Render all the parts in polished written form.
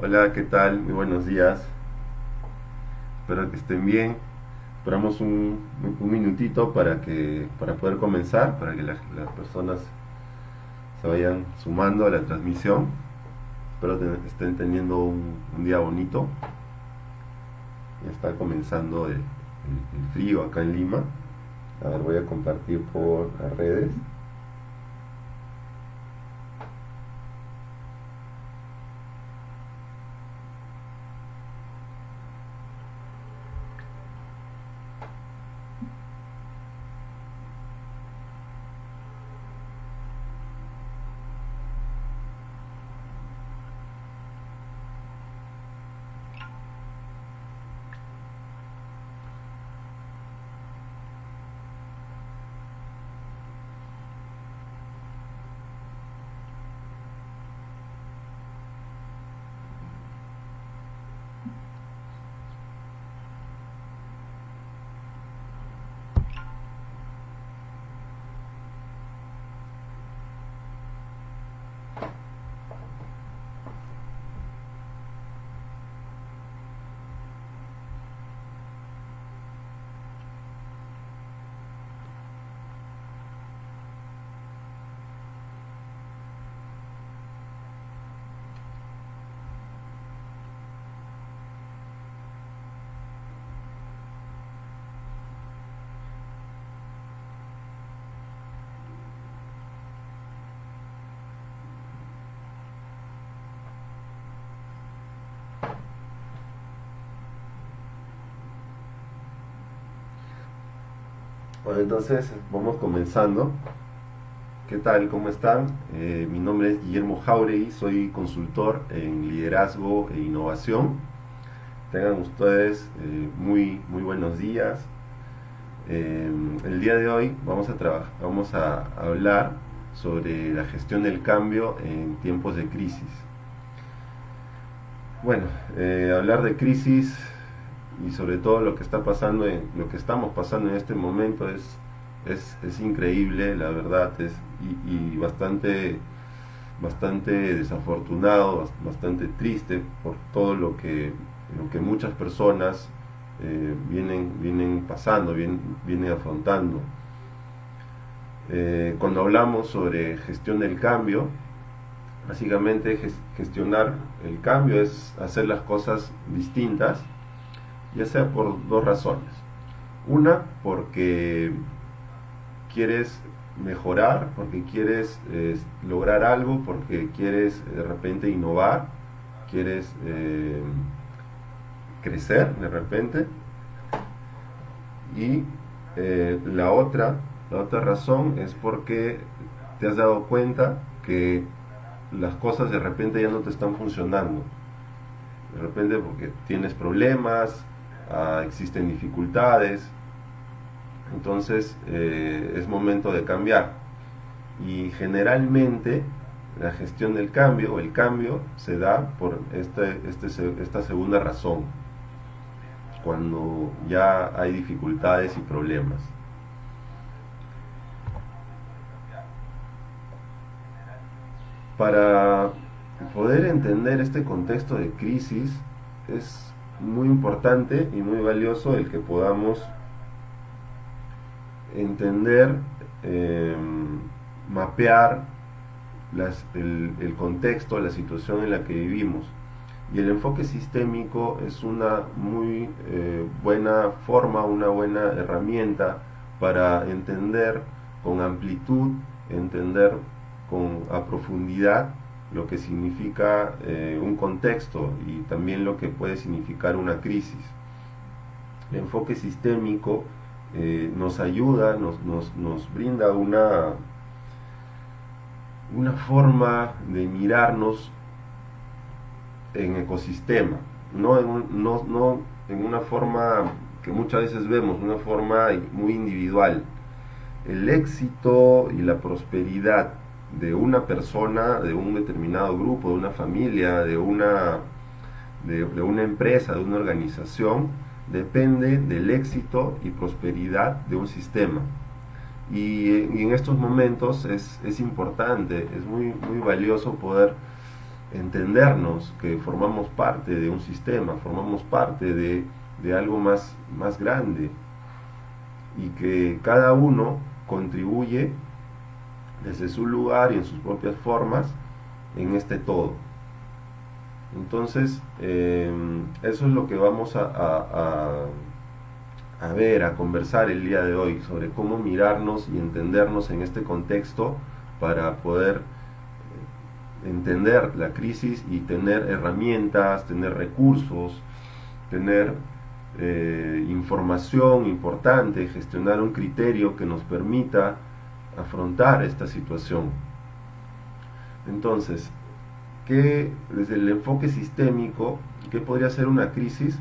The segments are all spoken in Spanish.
Hola, ¿qué tal? Muy buenos días. Espero que estén bien. Esperamos un minutito para poder comenzar, para que las personas se vayan sumando a la transmisión. Espero que estén teniendo un día bonito. Ya está comenzando el frío acá en Lima. A ver, voy a compartir por las redes. Bueno, entonces vamos comenzando. ¿Qué tal? ¿Cómo están? Mi nombre es Guillermo Jauregui, soy consultor en liderazgo e innovación. Tengan ustedes muy buenos días. El día de hoy vamos a hablar sobre la gestión del cambio en tiempos de crisis. Bueno, hablar de crisis y sobre todo lo que está pasando, lo que estamos pasando en este momento es increíble, la verdad, y bastante desafortunado, bastante triste por todo lo que muchas personas vienen pasando, vienen afrontando. Cuando hablamos sobre gestión del cambio, básicamente gestionar el cambio es hacer las cosas distintas, ya sea por dos razones. Una, porque quieres mejorar, porque quieres lograr algo, porque quieres de repente innovar, quieres crecer de repente. Y la otra razón es porque te has dado cuenta que las cosas de repente ya no te están funcionando. De repente porque tienes problemas, existen dificultades, entonces es momento de cambiar. Y generalmente la gestión del cambio o el cambio se da por esta segunda razón, cuando ya hay dificultades y problemas. Para poder entender este contexto de crisis es muy importante y muy valioso el que podamos entender, eh, mapear el contexto, la situación en la que vivimos. Y el enfoque sistémico es una muy buena forma, una buena herramienta para entender con amplitud, entender a profundidad lo que significa un contexto y también lo que puede significar una crisis. El enfoque sistémico nos ayuda, nos brinda una forma de mirarnos en ecosistema, no en una forma que muchas veces vemos, una forma muy individual. El éxito y la prosperidad de una persona, de un determinado grupo, de una familia, de una empresa, de una organización, depende del éxito y prosperidad de un sistema. Y en estos momentos es importante, es muy valioso poder entendernos que formamos parte de un sistema, formamos parte de algo más grande, y que cada uno contribuye desde su lugar y en sus propias formas en este todo. Entonces, eso es lo que vamos a ver, a conversar el día de hoy, sobre cómo mirarnos y entendernos en este contexto para poder entender la crisis y tener herramientas, tener recursos, tener información importante, gestionar un criterio que nos permita afrontar esta situación. Entonces, desde el enfoque sistémico, ¿qué podría ser una crisis?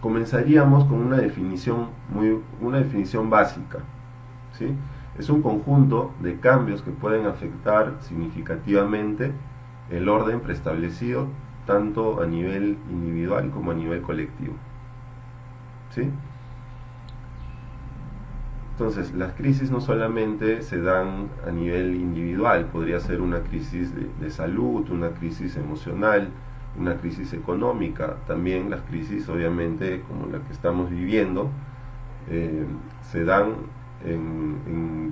Comenzaríamos con una definición básica, ¿sí? Es un conjunto de cambios que pueden afectar significativamente el orden preestablecido tanto a nivel individual como a nivel colectivo, ¿sí? Entonces, las crisis no solamente se dan a nivel individual, podría ser una crisis de salud, una crisis emocional, una crisis económica. También las crisis, obviamente, como la que estamos viviendo, se dan en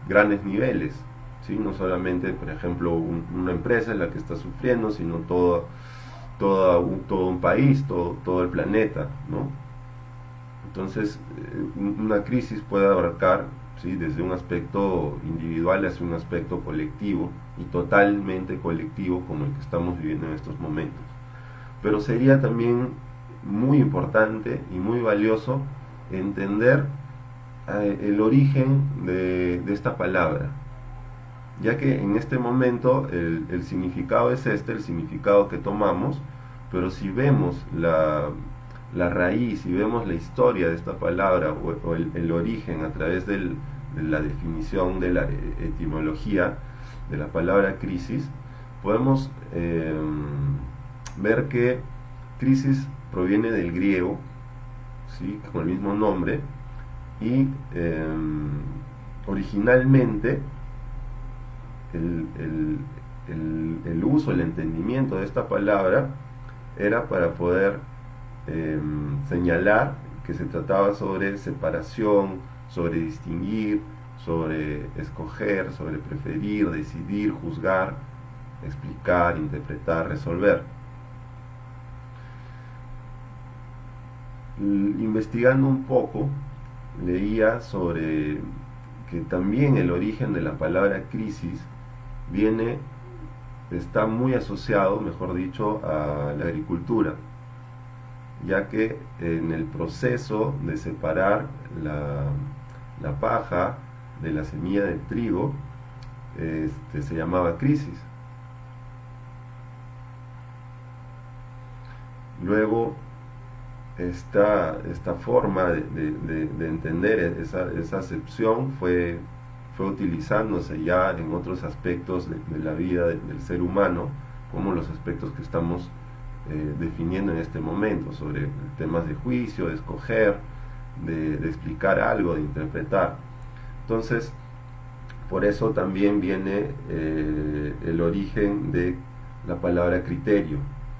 grandes niveles, ¿sí? No solamente, por ejemplo, una empresa es la que está sufriendo, sino todo un país, todo el planeta, ¿no? Entonces, una crisis puede abarcar, ¿sí?, desde un aspecto individual hacia un aspecto colectivo, y totalmente colectivo como el que estamos viviendo en estos momentos. Pero sería también muy importante y muy valioso entender el origen de esta palabra, ya que en este momento el significado es el significado que tomamos, pero si vemos la raíz, si vemos la historia de esta palabra o el origen a través de la definición de la etimología de la palabra crisis, podemos ver que crisis proviene del griego, ¿sí?, con el mismo nombre, y originalmente el uso, el entendimiento de esta palabra era para poder señalar que se trataba sobre separación, sobre distinguir, sobre escoger, sobre preferir, decidir, juzgar, explicar, interpretar, resolver. Investigando un poco, leía sobre que también el origen de la palabra crisis está muy asociado, mejor dicho, a la agricultura, ya que en el proceso de separar la paja de la semilla de trigo, se llamaba crisis. Luego, esta forma de entender esa acepción fue utilizándose ya en otros aspectos de la vida del ser humano, como los aspectos que estamos definiendo en este momento, sobre temas de juicio, de escoger, de explicar algo, de interpretar. Entonces, por eso también viene el origen de la palabra criterio,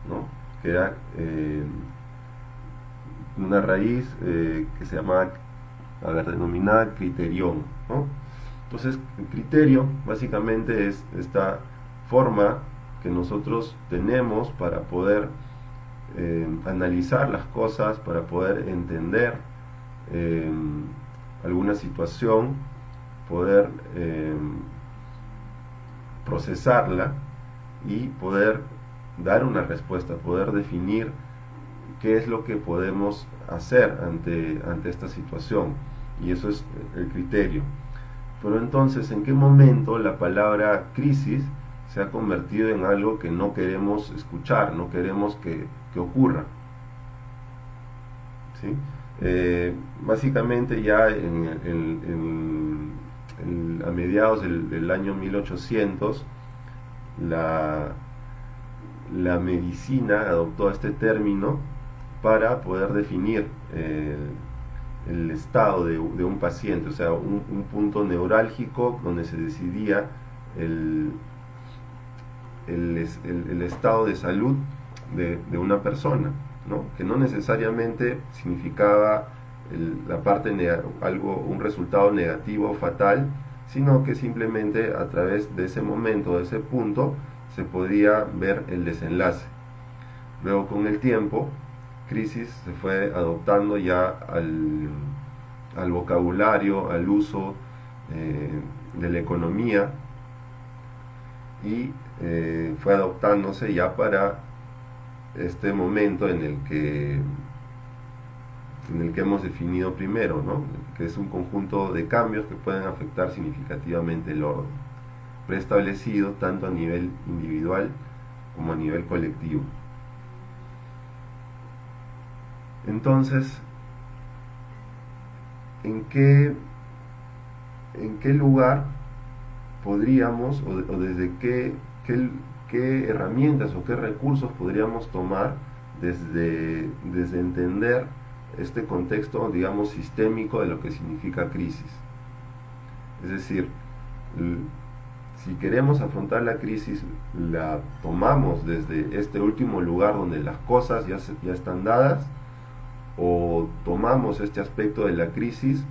¿no?, que era una raíz que se llama, denominada criterión, ¿no? Entonces, el criterio básicamente es esta forma que nosotros tenemos para poder analizar las cosas, para poder entender alguna situación, poder procesarla y poder dar una respuesta, poder definir qué es lo que podemos hacer ante esta situación, y eso es el criterio. Pero entonces, ¿en qué momento la palabra crisis se ha convertido en algo que no queremos escuchar, no queremos que ocurra? ¿Sí? Básicamente ya a mediados del año 1800, la medicina adoptó este término para poder definir el estado de un paciente, o sea, un punto neurálgico donde se decidía el, el estado de salud de una persona, ¿no? Que no necesariamente significaba la parte algo, un resultado negativo o fatal, sino que simplemente a través de ese momento, de ese punto, se podía ver el desenlace. Luego, con el tiempo, crisis se fue adoptando ya al vocabulario, al uso de la economía, y fue adoptándose ya para este momento en el que hemos definido primero, ¿no? Que es un conjunto de cambios que pueden afectar significativamente el orden, preestablecido tanto a nivel individual como a nivel colectivo. Entonces, ¿en qué lugar podríamos, o desde qué herramientas o qué recursos podríamos tomar desde entender este contexto, digamos, sistémico de lo que significa crisis? Es decir, si queremos afrontar la crisis, la tomamos desde este último lugar donde las cosas ya están dadas, o tomamos este aspecto de la crisis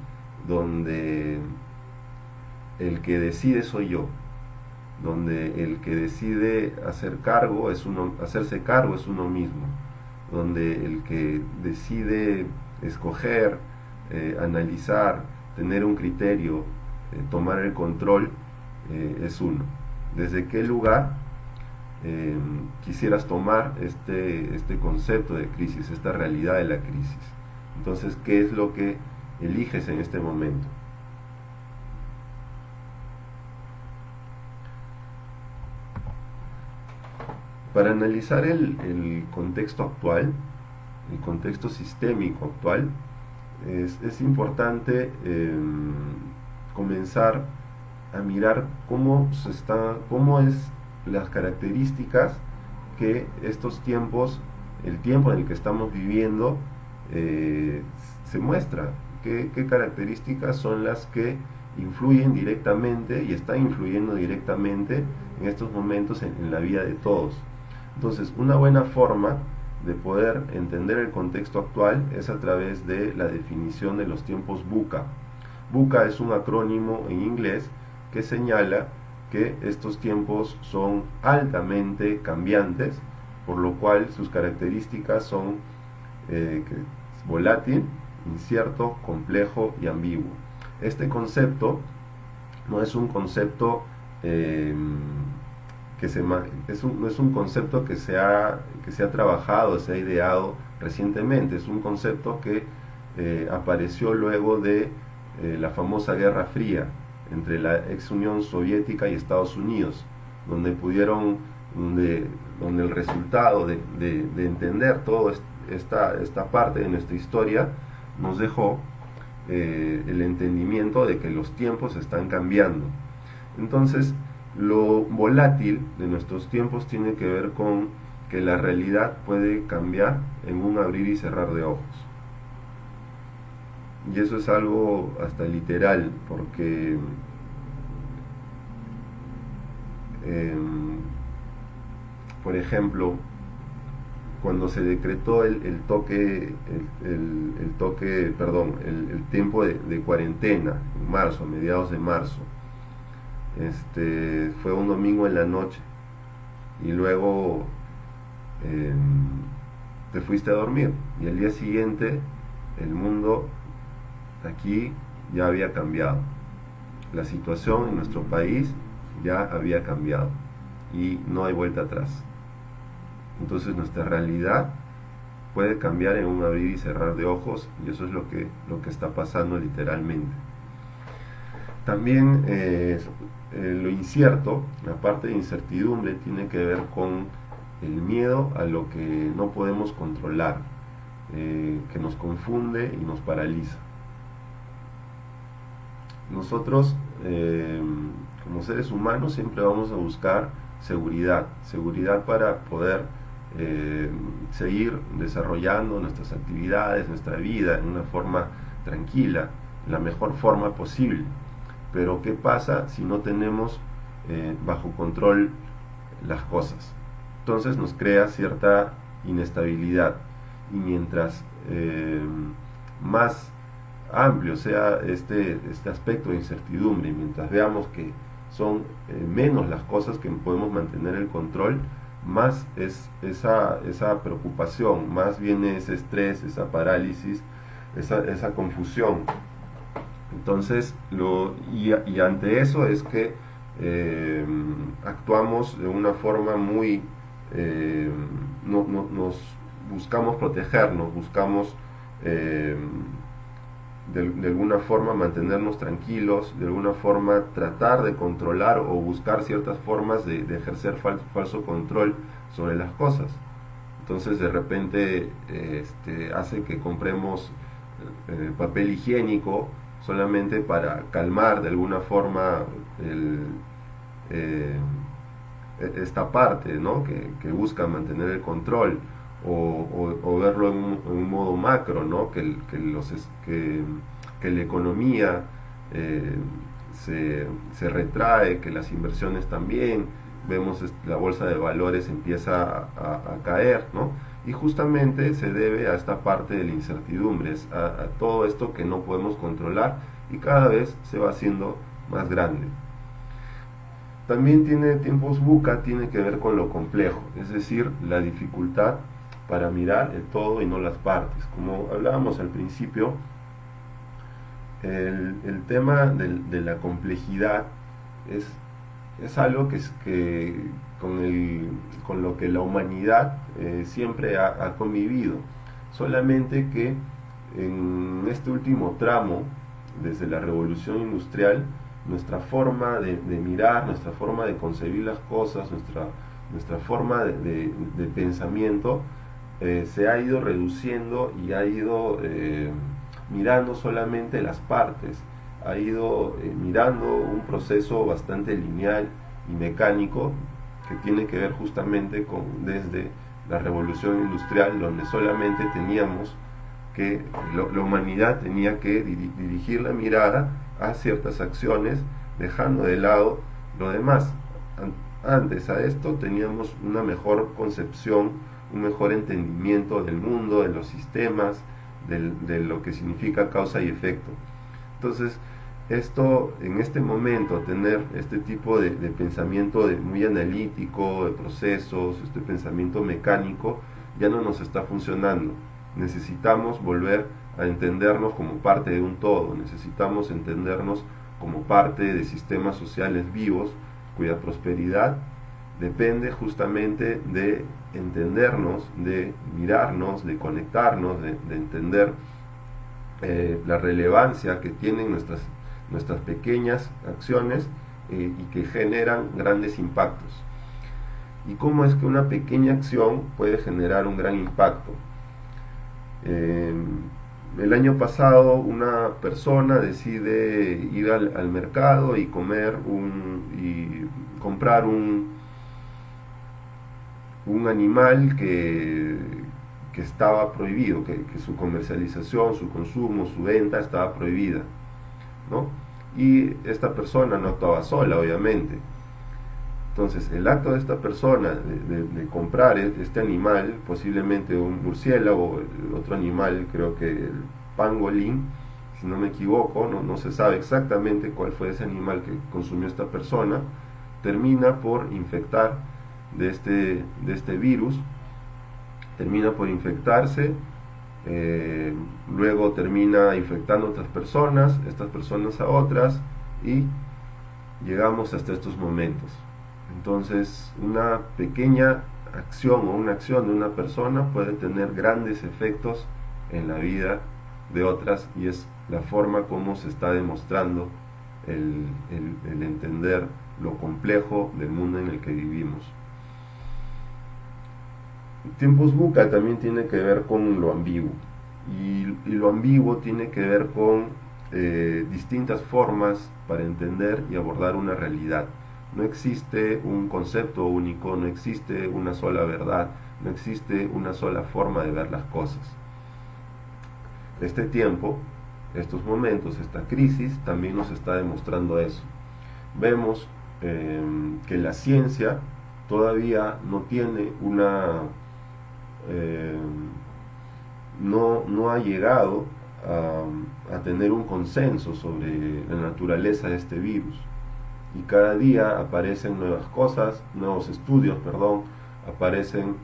donde el que decide soy yo, donde el que decide hacerse cargo es uno mismo, donde el que decide escoger, analizar, tener un criterio, tomar el control, es uno. ¿Desde qué lugar quisieras tomar este concepto de crisis, esta realidad de la crisis? Entonces, ¿qué es lo que eliges en este momento? Para analizar el contexto actual, el contexto sistémico actual, es importante comenzar a mirar cómo es las características que estos tiempos, el tiempo en el que estamos viviendo, se muestra. ¿Qué características son las que influyen directamente y están influyendo directamente en estos momentos en la vida de todos? Entonces, una buena forma de poder entender el contexto actual es a través de la definición de los tiempos VUCA. VUCA es un acrónimo en inglés que señala que estos tiempos son altamente cambiantes, por lo cual sus características son volátil, incierto, complejo y ambiguo. Este concepto no es un concepto no es un concepto que se ha trabajado, se ha ideado recientemente. Es un concepto que apareció luego de la famosa Guerra Fría entre la ex Unión Soviética y Estados Unidos, donde el resultado de entender toda esta parte de nuestra historia nos dejó el entendimiento de que los tiempos están cambiando. Entonces, lo volátil de nuestros tiempos tiene que ver con que la realidad puede cambiar en un abrir y cerrar de ojos. Y eso es algo hasta literal, porque por ejemplo, cuando se decretó el tiempo de cuarentena, en marzo, a mediados de marzo, fue un domingo en la noche, y luego te fuiste a dormir, y al día siguiente el mundo aquí ya había cambiado, la situación en nuestro país ya había cambiado y no hay vuelta atrás. Entonces nuestra realidad puede cambiar en un abrir y cerrar de ojos, y eso es lo que está pasando literalmente. También lo incierto, la parte de incertidumbre, tiene que ver con el miedo a lo que no podemos controlar, que nos confunde y nos paraliza. Nosotros, como seres humanos, siempre vamos a buscar seguridad, seguridad para poder seguir desarrollando nuestras actividades, nuestra vida en una forma tranquila, la mejor forma posible. Pero ¿qué pasa si no tenemos bajo control las cosas? Entonces nos crea cierta inestabilidad, y mientras más amplio sea este aspecto de incertidumbre, y mientras veamos que son menos las cosas que podemos mantener el control, más es esa preocupación, más viene ese estrés, esa parálisis, esa confusión. Entonces, y ante eso es que actuamos de una forma muy, nos buscamos protegernos, buscamos de alguna forma mantenernos tranquilos, de alguna forma tratar de controlar o buscar ciertas formas de ejercer falso control sobre las cosas. Entonces de repente hace que compremos papel higiénico solamente para calmar de alguna forma eh, esta parte, ¿no? que busca mantener el control, o verlo en un modo macro, ¿no? que la economía se retrae, que las inversiones también, vemos la bolsa de valores empieza a caer, ¿no? Y justamente se debe a esta parte de la incertidumbre, a todo esto que no podemos controlar y cada vez se va haciendo más grande. También tiempos VUCA, tiene que ver con lo complejo, es decir, la dificultad para mirar el todo y no las partes. Como hablábamos al principio, el tema de la complejidad es algo con lo que la humanidad siempre ha convivido, solamente que en este último tramo, desde la revolución industrial, nuestra forma de mirar, nuestra forma de concebir las cosas, nuestra forma de pensamiento se ha ido reduciendo y ha ido mirando solamente las partes, ha ido mirando un proceso bastante lineal y mecánico que tiene que ver justamente desde la revolución industrial, donde solamente teníamos que la humanidad tenía que dirigir la mirada a ciertas acciones, dejando de lado lo demás. Antes a esto teníamos una mejor concepción, un mejor entendimiento del mundo, de los sistemas, de lo que significa causa y efecto. Entonces, esto, en este momento, tener este tipo de pensamiento muy analítico, de procesos, este pensamiento mecánico, ya no nos está funcionando. Necesitamos volver a entendernos como parte de un todo, necesitamos entendernos como parte de sistemas sociales vivos, cuya prosperidad depende justamente de entendernos, de mirarnos, de conectarnos, de entender la relevancia que tienen nuestras pequeñas acciones y que generan grandes impactos. ¿Y cómo es que una pequeña acción puede generar un gran impacto? El año pasado una persona decide ir al mercado y comprar un animal que estaba prohibido, que su comercialización, su consumo, su venta estaba prohibida, ¿no? Y esta persona no actuaba sola, obviamente. Entonces, el acto de esta persona de comprar este animal, posiblemente un murciélago, otro animal, creo que el pangolín, si no me equivoco, no se sabe exactamente cuál fue ese animal que consumió esta persona, termina por infectar de este virus, termina por infectarse, luego termina infectando a otras personas, estas personas a otras, y llegamos hasta estos momentos. Entonces, una pequeña acción o una acción de una persona puede tener grandes efectos en la vida de otras, y es la forma como se está demostrando el entender lo complejo del mundo en el que vivimos. Tiempos VUCA también tiene que ver con lo ambiguo, y lo ambiguo tiene que ver con distintas formas para entender y abordar una realidad. No existe un concepto único, no existe una sola verdad, no existe una sola forma de ver las cosas. Este tiempo, estos momentos, esta crisis también nos está demostrando eso. Vemos que la ciencia todavía no tiene eh, no ha llegado a tener un consenso sobre la naturaleza de este virus. Y cada día aparecen nuevas cosas, nuevos estudios, perdón, aparecen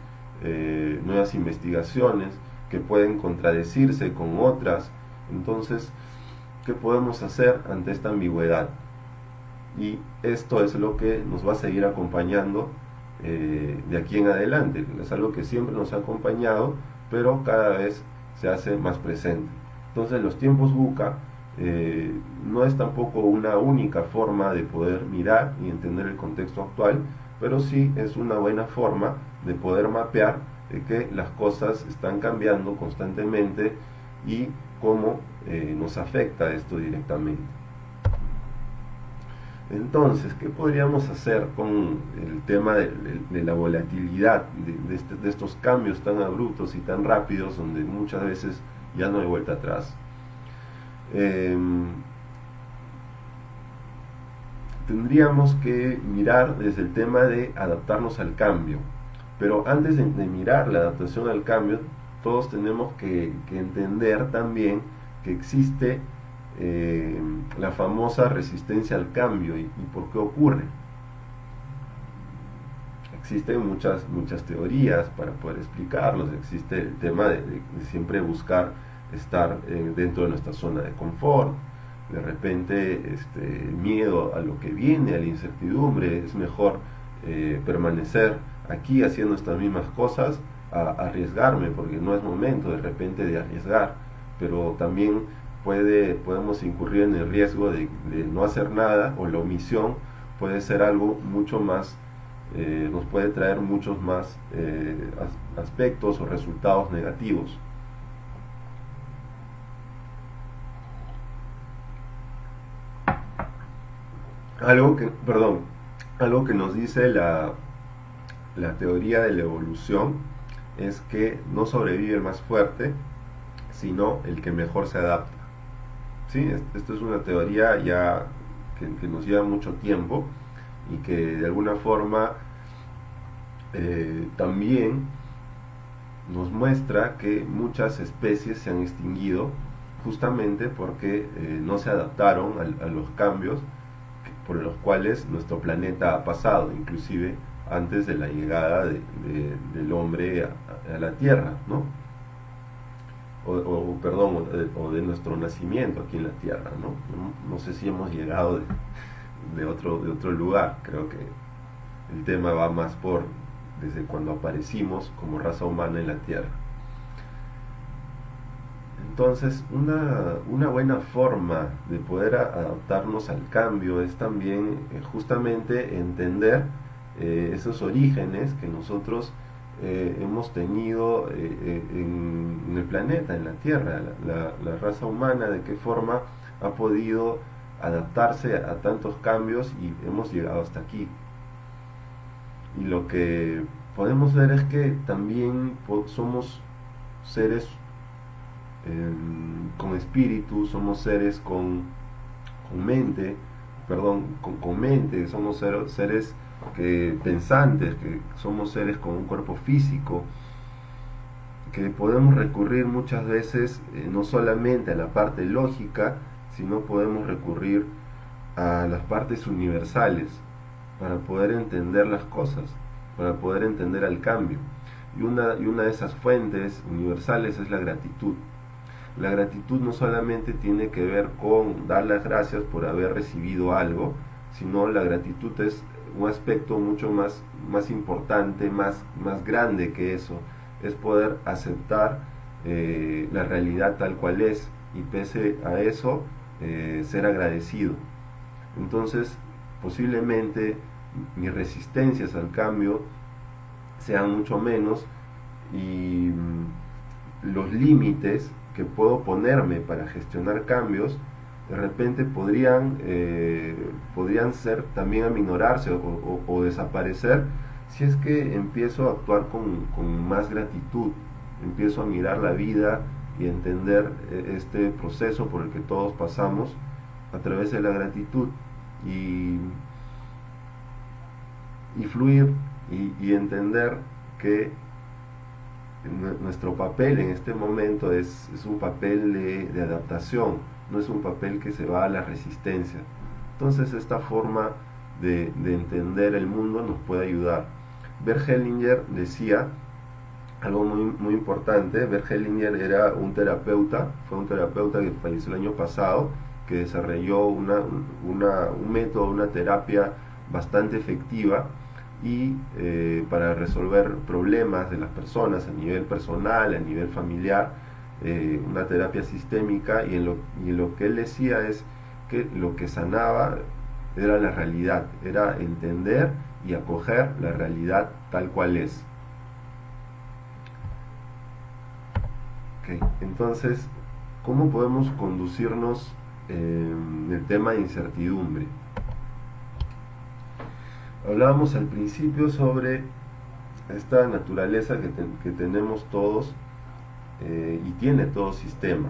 nuevas investigaciones que pueden contradecirse con otras. Entonces, ¿qué podemos hacer ante esta ambigüedad? Y esto es lo que nos va a seguir acompañando de aquí en adelante. Es algo que siempre nos ha acompañado, pero cada vez se hace más presente. Entonces los tiempos VUCA no es tampoco una única forma de poder mirar y entender el contexto actual, pero sí es una buena forma de poder mapear que las cosas están cambiando constantemente y cómo nos afecta esto directamente. Entonces, ¿qué podríamos hacer con el tema de la volatilidad, de estos cambios tan abruptos y tan rápidos, donde muchas veces ya no hay vuelta atrás? Tendríamos que mirar desde el tema de adaptarnos al cambio, pero antes de mirar la adaptación al cambio, todos tenemos que entender también que existe la famosa resistencia al cambio. ¿Y por qué ocurre? Existen muchas teorías para poder explicarlos. Existe el tema de siempre buscar estar dentro de nuestra zona de confort, de repente miedo a lo que viene, a la incertidumbre. Es mejor permanecer aquí haciendo estas mismas cosas a arriesgarme, porque no es momento de repente de arriesgar, pero también podemos incurrir en el riesgo de no hacer nada, o la omisión puede ser algo mucho más, nos puede traer muchos más aspectos o resultados negativos. Algo que nos dice la teoría de la evolución es que no sobrevive el más fuerte, sino el que mejor se adapta. ¿Sí? Esto es una teoría ya que nos lleva mucho tiempo y que de alguna forma también nos muestra que muchas especies se han extinguido justamente porque no se adaptaron a los cambios por los cuales nuestro planeta ha pasado, inclusive antes de la llegada del hombre a la Tierra, ¿no? O de nuestro nacimiento aquí en la Tierra, ¿no? No sé si hemos llegado de otro lugar. Creo que el tema va más por desde cuando aparecimos como raza humana en la Tierra. Entonces, una buena forma de poder adaptarnos al cambio es también justamente entender esos orígenes que nosotros hemos tenido en el planeta, en la Tierra, la raza humana, de qué forma ha podido adaptarse a tantos cambios y hemos llegado hasta aquí. Y lo que podemos ver es que también somos seres con espíritu, somos seres con mente, con mente, somos seres pensantes, que somos seres con un cuerpo físico, que podemos recurrir muchas veces no solamente a la parte lógica, sino podemos recurrir a las partes universales para poder entender las cosas, para poder entender el cambio. Y una de esas fuentes universales es la gratitud. La gratitud no solamente tiene que ver con dar las gracias por haber recibido algo, sino la gratitud es un aspecto mucho más importante, más grande que eso. Es poder aceptar la realidad tal cual es, y pese a eso ser agradecido. Entonces, posiblemente mis resistencias al cambio sean mucho menos, y los límites que puedo ponerme para gestionar cambios de repente podrían ser también aminorarse o desaparecer si es que empiezo a actuar con más gratitud, empiezo a mirar la vida y entender este proceso por el que todos pasamos a través de la gratitud y, y fluir y entender que nuestro papel en este momento es un papel de adaptación, no es un papel que se va a la resistencia. Entonces esta forma de entender el mundo nos puede ayudar. Bert Hellinger decía algo muy importante. Bert Hellinger era fue un terapeuta que falleció el año pasado, que desarrolló un método, una terapia bastante efectiva y para resolver problemas de las personas a nivel personal, a nivel familiar, una terapia sistémica, y en lo que él decía es que lo que sanaba era la realidad, era entender y acoger la realidad tal cual es. Okay. Entonces, ¿cómo podemos conducirnos en el tema de incertidumbre? Hablábamos al principio sobre esta naturaleza que tenemos todos y tiene todo sistema,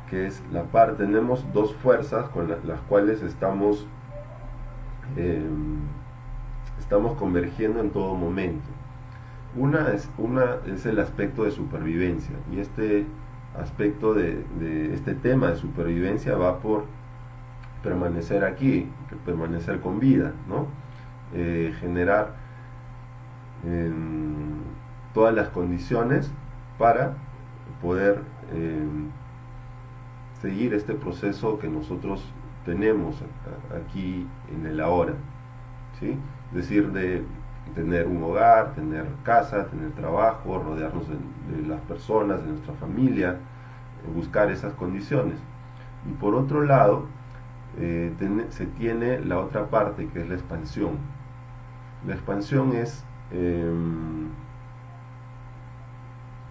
que es tenemos dos fuerzas con las cuales estamos convergiendo en todo momento. Una es el aspecto de supervivencia, y este aspecto de este tema de supervivencia va por permanecer aquí, permanecer con vida, ¿no? Generar todas las condiciones para poder seguir este proceso que nosotros tenemos aquí en el ahora, ¿sí? Es decir, de tener un hogar, tener casa, tener trabajo, rodearnos de las personas, de nuestra familia, buscar esas condiciones. Y por otro lado, se tiene la otra parte, que es la expansión. La expansión es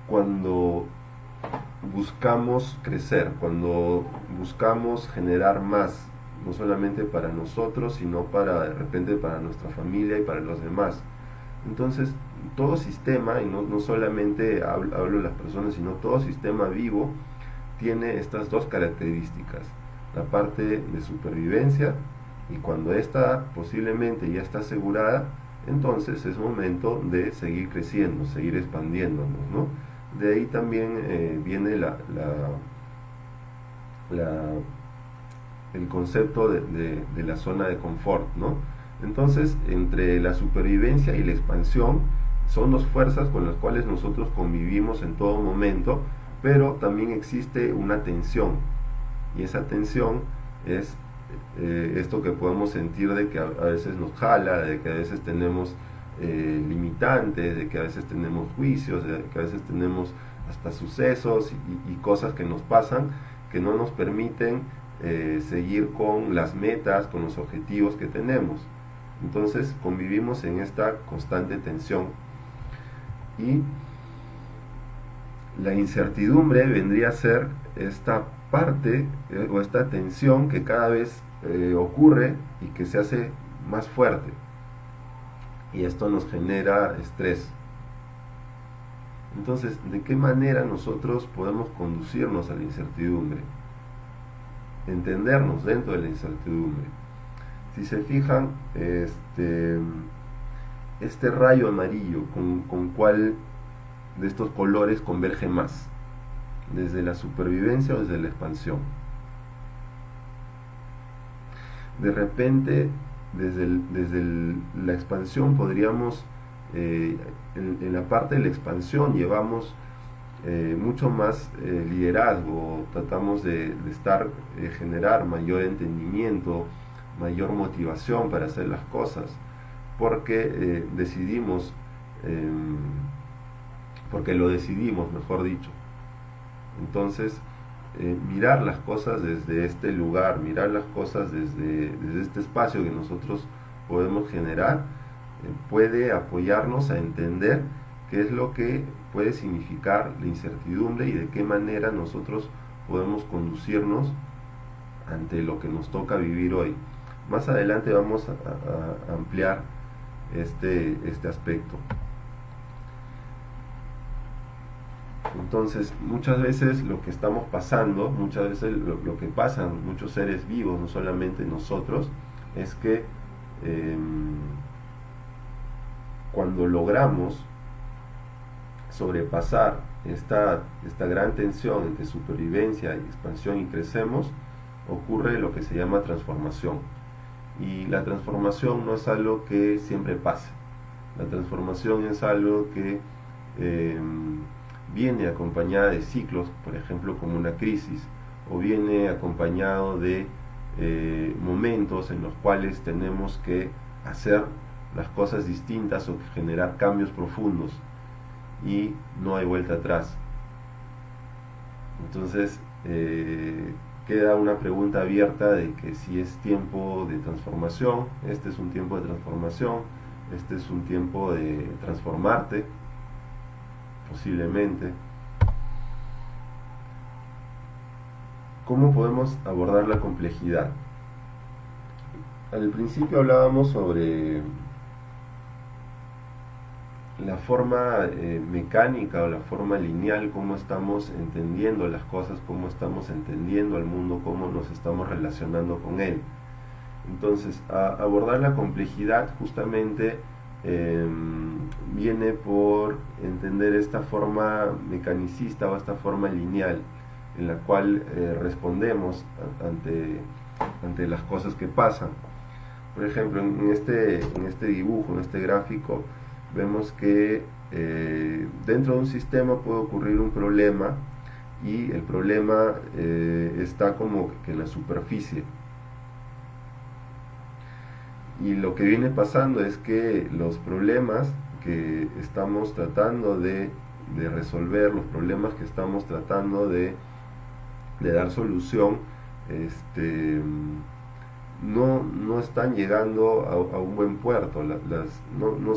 cuando buscamos crecer, cuando buscamos generar más, no solamente para nosotros, sino de repente para nuestra familia y para los demás. Entonces, todo sistema, y no solamente hablo de las personas, sino todo sistema vivo, tiene estas dos características: la parte de supervivencia, y cuando esta posiblemente ya está asegurada, entonces es momento de seguir creciendo, seguir expandiéndonos, ¿no? De ahí también viene el concepto de la zona de confort, ¿no? Entonces, entre la supervivencia y la expansión son dos fuerzas con las cuales nosotros convivimos en todo momento, pero también existe una tensión, y esa tensión es esto que podemos sentir de que a veces nos jala, de que a veces tenemos limitantes, de que a veces tenemos juicios, de que a veces tenemos hasta sucesos y cosas que nos pasan que no nos permiten seguir con las metas, con los objetivos que tenemos. Entonces convivimos en esta constante tensión, y la incertidumbre vendría a ser esta parte o esta tensión que cada vez ocurre y que se hace más fuerte, y esto nos genera estrés. Entonces, ¿de qué manera nosotros podemos conducirnos a la incertidumbre? Entendernos dentro de la incertidumbre. Si se fijan, este rayo amarillo, ¿con cuál de estos colores converge más? ¿Desde la supervivencia o desde la expansión? De repente, desde la expansión podríamos, en la parte de la expansión llevamos mucho más liderazgo, tratamos de generar mayor entendimiento, mayor motivación para hacer las cosas, porque decidimos, porque lo decidimos, mejor dicho. Entonces, mirar las cosas desde este lugar, mirar las cosas desde este espacio que nosotros podemos generar, puede apoyarnos a entender qué es lo que puede significar la incertidumbre y de qué manera nosotros podemos conducirnos ante lo que nos toca vivir hoy. Más adelante vamos a ampliar este aspecto. Entonces, muchas veces lo que estamos pasando, muchas veces lo que pasan muchos seres vivos, no solamente nosotros, es que cuando logramos sobrepasar esta gran tensión entre supervivencia y expansión y crecemos, ocurre lo que se llama transformación. Y la transformación no es algo que siempre pase. La transformación es algo que viene acompañada de ciclos, por ejemplo como una crisis, o viene acompañado de momentos en los cuales tenemos que hacer las cosas distintas o generar cambios profundos y no hay vuelta atrás. Entonces queda una pregunta abierta de que si es tiempo de transformación, este es un tiempo de transformación, este es un tiempo de transformarte, posiblemente. ¿Cómo podemos abordar la complejidad? Al principio hablábamos sobre la forma mecánica o la forma lineal, cómo estamos entendiendo las cosas, cómo estamos entendiendo al mundo, cómo nos estamos relacionando con él. Entonces, abordar la complejidad justamente viene por entender esta forma mecanicista o esta forma lineal en la cual respondemos ante las cosas que pasan. Por ejemplo, en este dibujo, en este gráfico, vemos que dentro de un sistema puede ocurrir un problema y el problema está como que en la superficie. Y lo que viene pasando es que los problemas que estamos tratando de resolver, los problemas que estamos tratando de dar solución, no están llegando a un buen puerto, no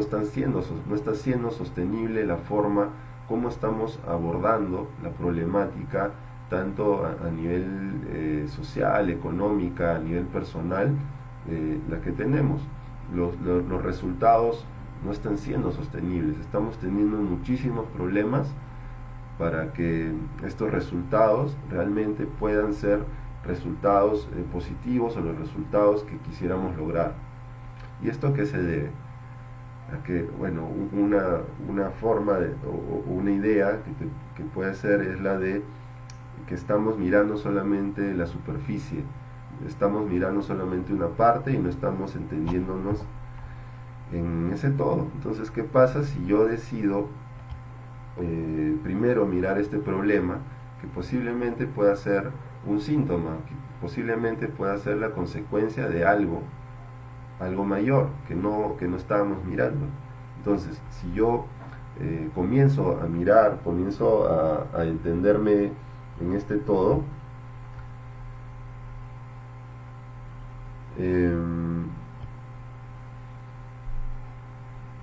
está siendo sostenible la forma como estamos abordando la problemática, tanto a nivel social, económica, a nivel personal, la que tenemos. Los resultados no están siendo sostenibles, estamos teniendo muchísimos problemas para que estos resultados realmente puedan ser resultados positivos o los resultados que quisiéramos lograr. ¿Y esto a qué se debe? A que, bueno, una forma o una idea que puede ser es la de que estamos mirando solamente la superficie, estamos mirando solamente una parte y no estamos entendiéndonos en ese todo. Entonces, ¿qué pasa si yo decido primero mirar este problema, que posiblemente pueda ser un síntoma, que posiblemente pueda ser la consecuencia de algo mayor que no estábamos mirando? Entonces, si yo comienzo a mirar, comienzo a entenderme en este todo,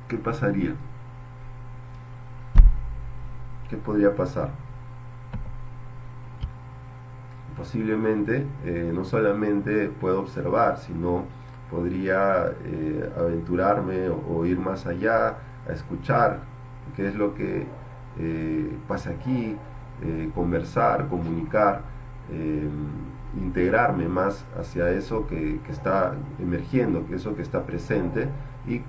¿qué pasaría? ¿Qué podría pasar? Posiblemente no solamente puedo observar, sino podría aventurarme o ir más allá, a escuchar qué es lo que pasa aquí, conversar, comunicar, integrarme más hacia eso que está emergiendo, que eso que está presente y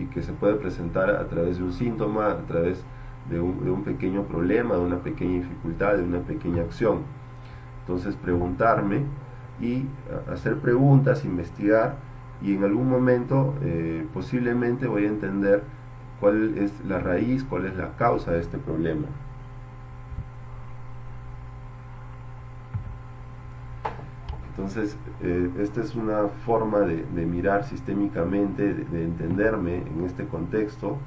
que se puede presentar a través de un síntoma, a través de un pequeño problema, de una pequeña dificultad, de una pequeña acción. Entonces, preguntarme y hacer preguntas, investigar, y en algún momento posiblemente voy a entender cuál es la raíz, cuál es la causa de este problema. Entonces, esta es una forma de mirar sistémicamente, de entenderme en este contexto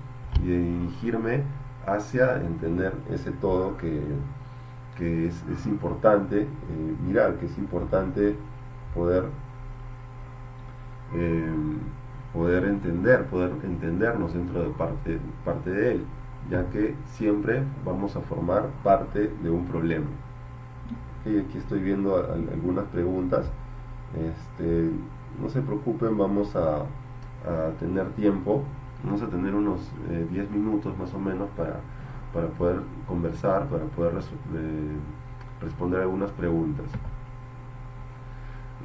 y de dirigirme hacia entender ese todo que es importante mirar, que es importante poder entendernos dentro de parte de él. ya que siempre vamos a formar parte de un problema. Okay, aquí estoy viendo algunas preguntas. No se preocupen, vamos a tener tiempo, vamos a tener unos 10 minutos más o menos para poder conversar, para poder responder algunas preguntas.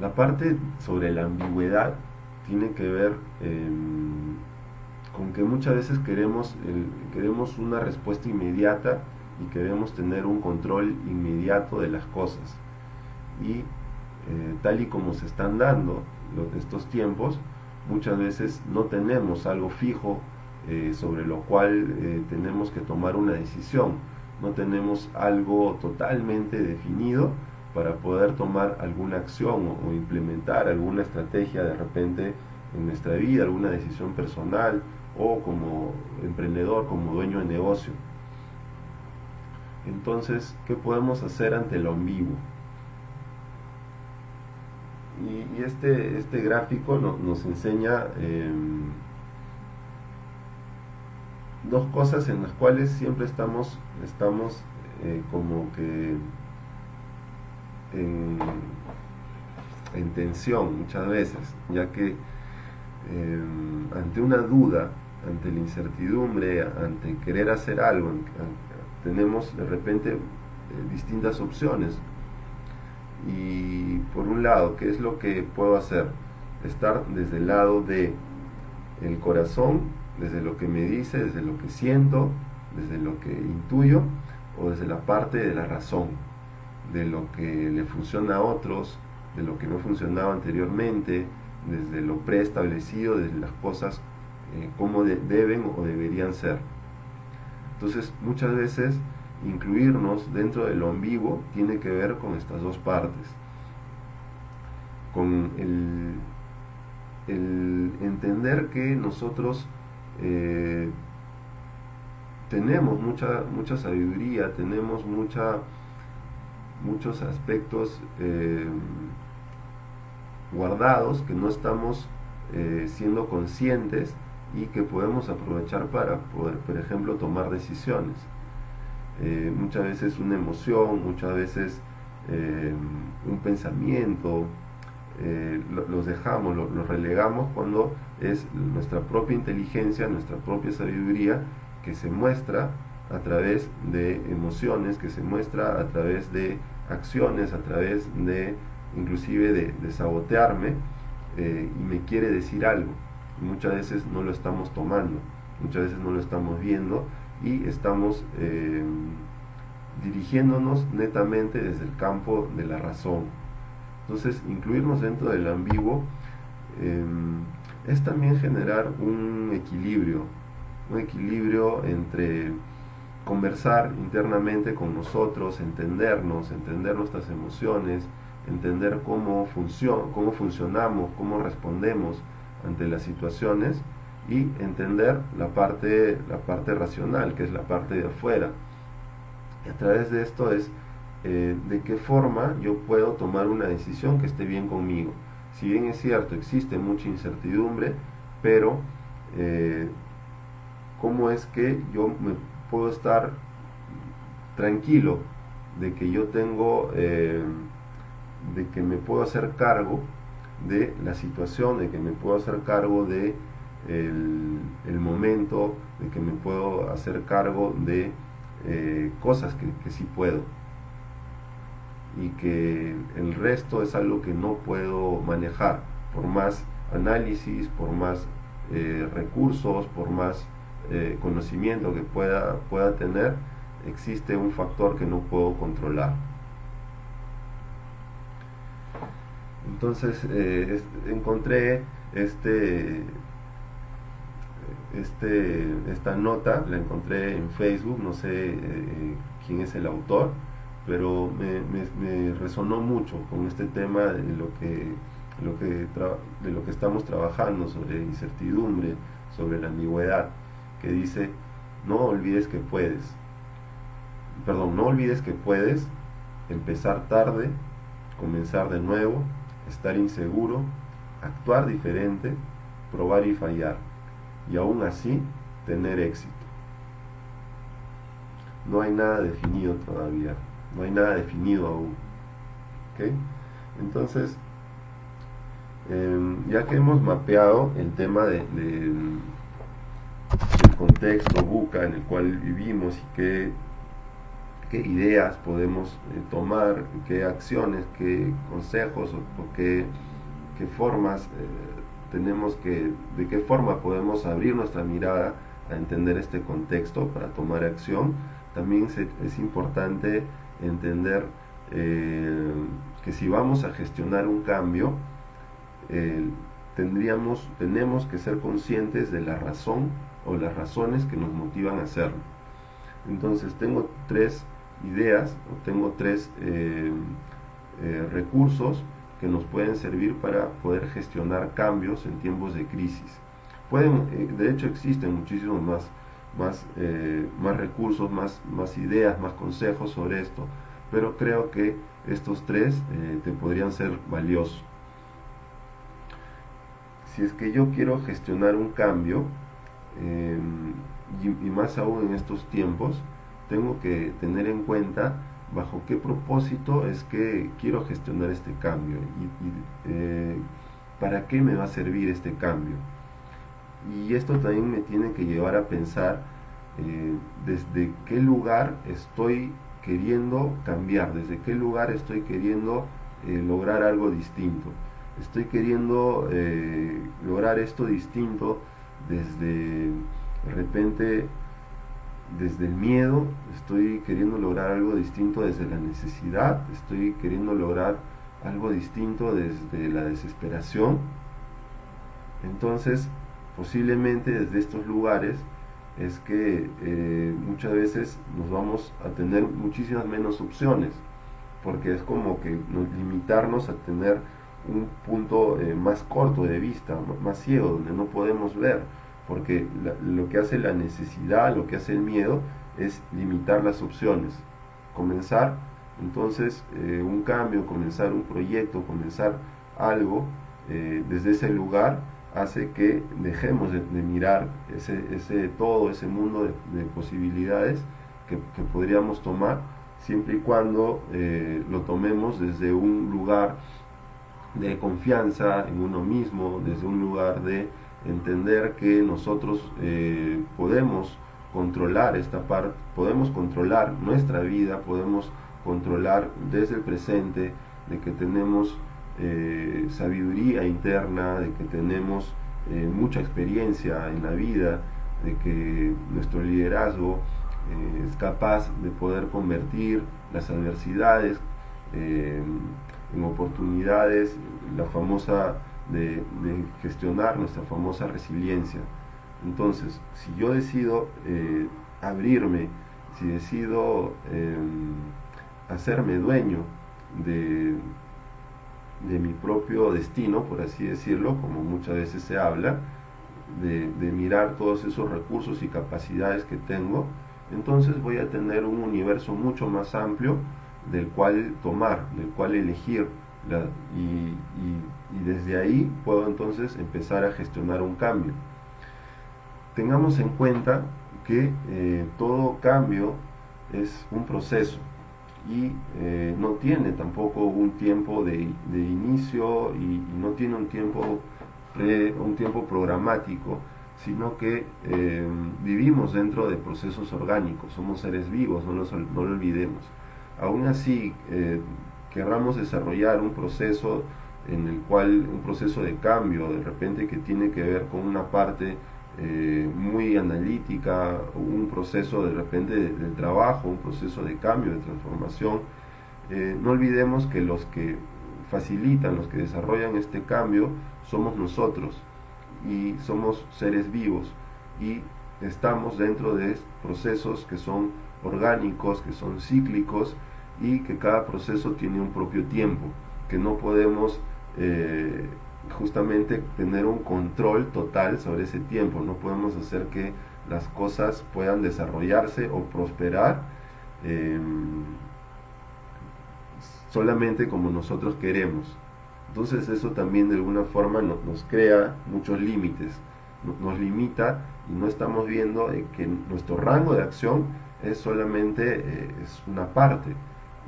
La parte sobre la ambigüedad tiene que ver con que muchas veces queremos una respuesta inmediata y queremos tener un control inmediato de las cosas. Y tal y como se están dando estos tiempos, muchas veces no tenemos algo fijo sobre lo cual tenemos que tomar una decisión. No tenemos algo totalmente definido para poder tomar alguna acción o implementar alguna estrategia de repente en nuestra vida, alguna decisión personal o como emprendedor, como dueño de negocio. Entonces, ¿qué podemos hacer ante lo ambiguo? Y este gráfico nos enseña dos cosas en las cuales siempre estamos como que en tensión muchas veces, ya que ante una duda, ante la incertidumbre, ante querer hacer algo, tenemos de repente distintas opciones. Y por un lado, ¿qué es lo que puedo hacer? Estar desde el lado de el corazón, desde lo que me dice, desde lo que siento, desde lo que intuyo, o desde la parte de la razón, de lo que le funciona a otros, de lo que no funcionaba anteriormente, desde lo preestablecido, desde las cosas como deben o deberían ser. Entonces, muchas veces incluirnos dentro de lo ambiguo tiene que ver con estas dos partes, con el entender que nosotros tenemos mucha sabiduría, tenemos muchos aspectos guardados que no estamos siendo conscientes y que podemos aprovechar para poder, por ejemplo, tomar decisiones. Muchas veces una emoción, muchas veces un pensamiento, los dejamos, los relegamos cuando es nuestra propia inteligencia, nuestra propia sabiduría que se muestra a través de emociones, que se muestra a través de acciones, a través de inclusive de sabotearme y me quiere decir algo. Y muchas veces no lo estamos tomando, muchas veces no lo estamos viendo y estamos dirigiéndonos netamente desde el campo de la razón. Entonces, incluirnos dentro del ambiguo es también generar un equilibrio entre conversar internamente con nosotros, entender nuestras emociones, entender cómo funcionamos, cómo respondemos ante las situaciones y entender la parte racional, que es la parte de afuera. Y a través de esto es de qué forma yo puedo tomar una decisión que esté bien conmigo. Si bien es cierto, existe mucha incertidumbre, pero ¿cómo es que yo me puedo estar tranquilo de que yo tengo, de que me puedo hacer cargo de la situación, de que me puedo hacer cargo de el momento, de que me puedo hacer cargo de cosas que sí puedo, y que el resto es algo que no puedo manejar, por más análisis, por más recursos, por más conocimiento que pueda tener, existe un factor que no puedo controlar. Entonces encontré esta nota, la encontré en Facebook, no sé quién es el autor, pero me resonó mucho con este tema de de lo que estamos trabajando, sobre incertidumbre, sobre la ambigüedad, que dice: no olvides que puedes empezar tarde, comenzar de nuevo, estar inseguro, actuar diferente, probar y fallar, y aún así tener éxito. no hay nada definido todavía, no hay nada definido aún. ¿Ok? Entonces, ya que hemos mapeado el tema del contexto VUCA en el cual vivimos y qué ideas podemos tomar, qué acciones, qué consejos o qué formas de qué forma podemos abrir nuestra mirada a entender este contexto para tomar acción. También es importante entender que si vamos a gestionar un cambio, tenemos que ser conscientes de la razón o las razones que nos motivan a hacerlo. Entonces tengo tres ideas o tengo tres recursos que nos pueden servir para poder gestionar cambios en tiempos de crisis. De hecho existen muchísimos más recursos, más ideas, más consejos sobre esto, pero creo que estos tres te podrían ser valiosos. Si es que yo quiero gestionar un cambio, y más aún en estos tiempos, tengo que tener en cuenta bajo qué propósito es que quiero gestionar este cambio y para qué me va a servir este cambio. Y esto también me tiene que llevar a pensar desde qué lugar estoy queriendo cambiar, desde qué lugar estoy queriendo lograr algo distinto. Estoy queriendo lograr esto distinto desde, de repente, desde el miedo, estoy queriendo lograr algo distinto desde la necesidad, estoy queriendo lograr algo distinto desde la desesperación. Entonces, posiblemente desde estos lugares es que muchas veces nos vamos a tener muchísimas menos opciones, porque es como que limitarnos a tener un punto más corto de vista, más ciego, donde no podemos ver, porque lo que hace la necesidad, lo que hace el miedo, es limitar las opciones. Comenzar entonces un cambio, comenzar un proyecto, comenzar algo desde ese lugar hace que dejemos de mirar todo ese mundo de posibilidades que podríamos tomar, siempre y cuando lo tomemos desde un lugar de confianza en uno mismo, desde un lugar de entender que nosotros podemos controlar esta parte, podemos controlar nuestra vida, podemos controlar desde el presente, de que tenemos sabiduría interna, de que tenemos mucha experiencia en la vida, de que nuestro liderazgo es capaz de poder convertir las adversidades en oportunidades, la famosa de gestionar nuestra famosa resiliencia. Entonces, si yo decido abrirme, si decido hacerme dueño de mi propio destino, por así decirlo, como muchas veces se habla, de mirar todos esos recursos y capacidades que tengo, entonces voy a tener un universo mucho más amplio del cual tomar, del cual elegir, y desde ahí puedo entonces empezar a gestionar un cambio. Tengamos en cuenta que todo cambio es un proceso y no tiene tampoco un tiempo de inicio y no tiene un tiempo programático, sino que vivimos dentro de procesos orgánicos, somos seres vivos, no lo olvidemos. Aún así, querramos desarrollar un proceso un proceso de cambio, de repente que tiene que ver con una parte muy analítica, un proceso de repente del trabajo, un proceso de cambio, de transformación. No olvidemos que los que facilitan, los que desarrollan este cambio, somos nosotros, y somos seres vivos, y estamos dentro de procesos que son orgánicos, que son cíclicos, y que cada proceso tiene un propio tiempo, que no podemos justamente tener un control total sobre ese tiempo, no podemos hacer que las cosas puedan desarrollarse o prosperar solamente como nosotros queremos. Entonces eso también de alguna forma nos crea muchos límites, nos limita, y no estamos viendo que nuestro rango de acción es solamente es una parte,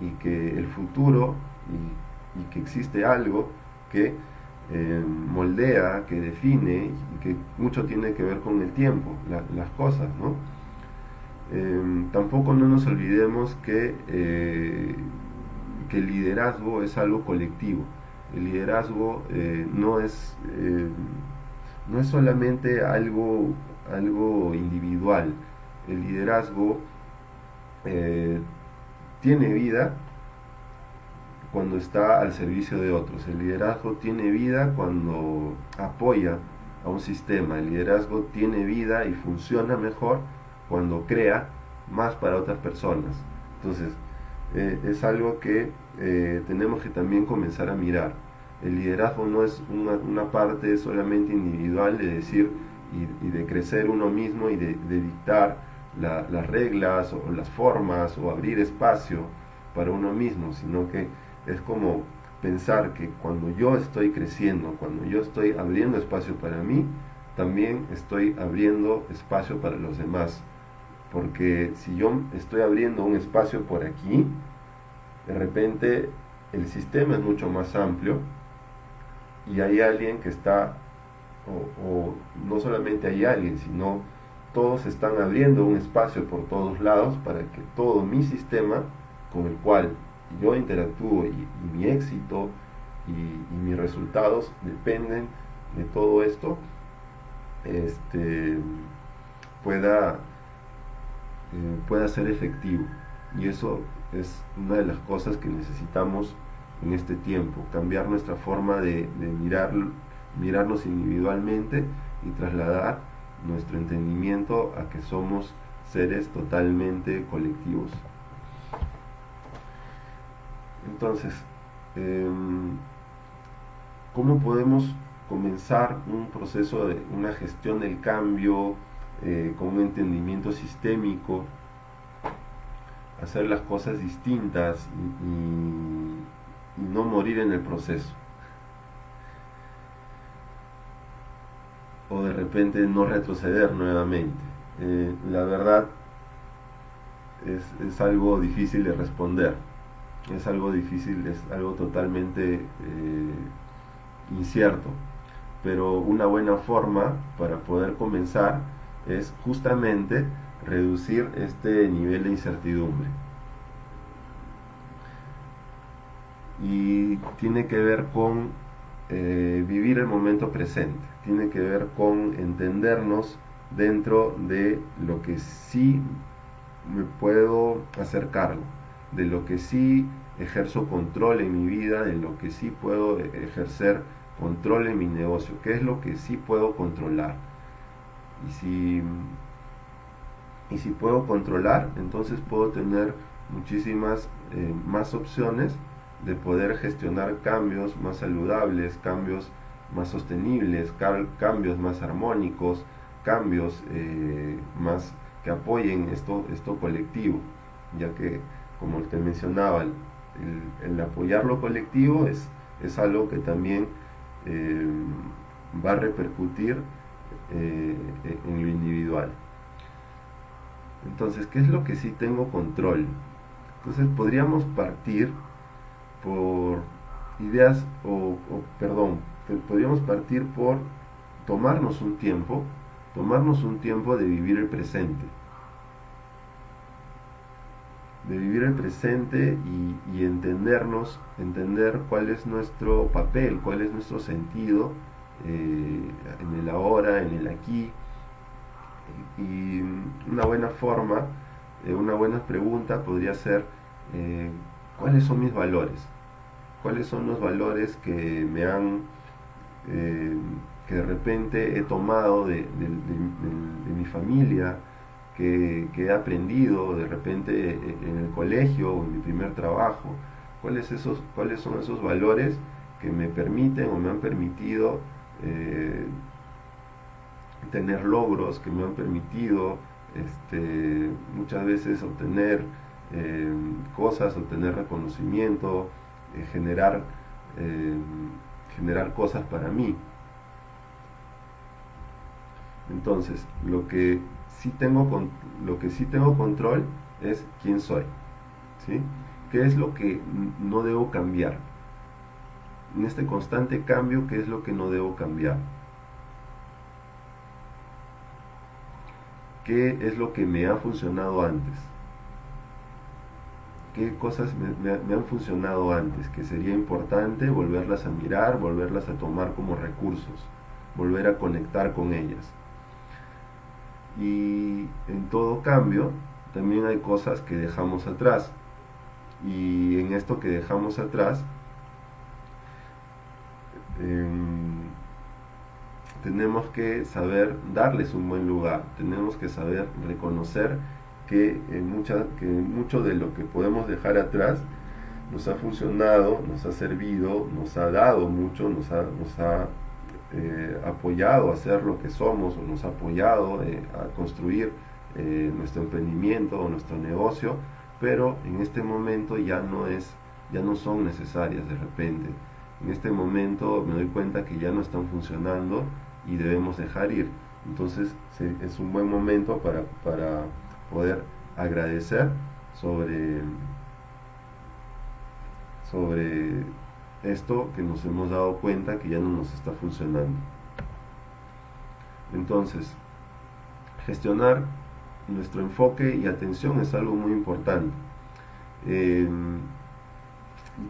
y que el futuro y que existe algo que moldea, que define y que mucho tiene que ver con el tiempo, las cosas, ¿no? Tampoco no nos olvidemos que el liderazgo es algo colectivo. El liderazgo no es solamente algo individual. El liderazgo eh, tiene vida cuando está al servicio de otros. El liderazgo tiene vida cuando apoya a un sistema. El liderazgo tiene vida y funciona mejor cuando crea más para otras personas. Entonces, es algo que tenemos que también comenzar a mirar. El liderazgo no es una parte solamente individual de decir y de crecer uno mismo y de dictar las reglas o las formas o abrir espacio para uno mismo, sino que es como pensar que cuando yo estoy creciendo, cuando yo estoy abriendo espacio para mí, también estoy abriendo espacio para los demás. Porque si yo estoy abriendo un espacio por aquí, de repente el sistema es mucho más amplio y hay alguien que está, o no solamente hay alguien, sino todos están abriendo un espacio por todos lados para que todo mi sistema con el cual yo interactúo y mi éxito y mis resultados dependen de todo esto, pueda, pueda ser efectivo. Y eso es una de las cosas que necesitamos en este tiempo, cambiar nuestra forma de mirarnos individualmente y trasladar nuestro entendimiento a que somos seres totalmente colectivos. Entonces, ¿cómo podemos comenzar un proceso de una gestión del cambio con un entendimiento sistémico, hacer las cosas distintas y no morir en el proceso? O de repente no retroceder nuevamente. La verdad es algo difícil de responder. Es algo difícil, es algo totalmente incierto. Pero una buena forma para poder comenzar es justamente reducir este nivel de incertidumbre. Y tiene que ver con vivir el momento presente, tiene que ver con entendernos dentro de lo que sí me puedo hacer cargo, de lo que sí ejerzo control en mi vida, de lo que sí puedo ejercer control en mi negocio, qué es lo que sí puedo controlar. Y si puedo controlar, entonces puedo tener muchísimas más opciones de poder gestionar cambios más saludables, cambios más sostenibles, cambios más armónicos, cambios más que apoyen esto colectivo, ya que, como te mencionaba, el apoyar lo colectivo es algo que también va a repercutir en lo individual. Entonces, ¿qué es lo que sí tengo control? Entonces podríamos partir por ideas, podríamos partir por tomarnos un tiempo de vivir el presente. De vivir el presente y entender cuál es nuestro papel, cuál es nuestro sentido en el ahora, en el aquí. Y una buena forma, una buena pregunta podría ser ¿cuáles son mis valores? ¿Cuáles son los valores que me han que de repente he tomado de mi familia, que he aprendido de repente en el colegio o en mi primer trabajo? ¿Cuáles son esos valores que me permiten o me han permitido tener logros, que me han permitido muchas veces obtener cosas, obtener reconocimiento, generar cosas para mí? Entonces, lo que sí tengo control es quién soy, ¿sí? ¿Qué es lo que no debo cambiar? En este constante cambio, ¿qué es lo que no debo cambiar? ¿Qué es lo que me ha funcionado antes? ¿Qué cosas me han funcionado antes? Que sería importante volverlas a mirar, volverlas a tomar como recursos, volver a conectar con ellas. Y en todo cambio, también hay cosas que dejamos atrás. Y en esto que dejamos atrás, eh, tenemos que saber darles un buen lugar, tenemos que saber reconocer que mucho de lo que podemos dejar atrás nos ha funcionado, nos ha servido, nos ha dado mucho, nos ha apoyado a ser lo que somos, o nos ha apoyado a construir nuestro emprendimiento o nuestro negocio, pero en este momento ya no son necesarias de repente. En este momento me doy cuenta que ya no están funcionando y debemos dejar ir. Entonces es un buen momento para poder agradecer sobre esto que nos hemos dado cuenta que ya no nos está funcionando. Entonces, gestionar nuestro enfoque y atención es algo muy importante. Y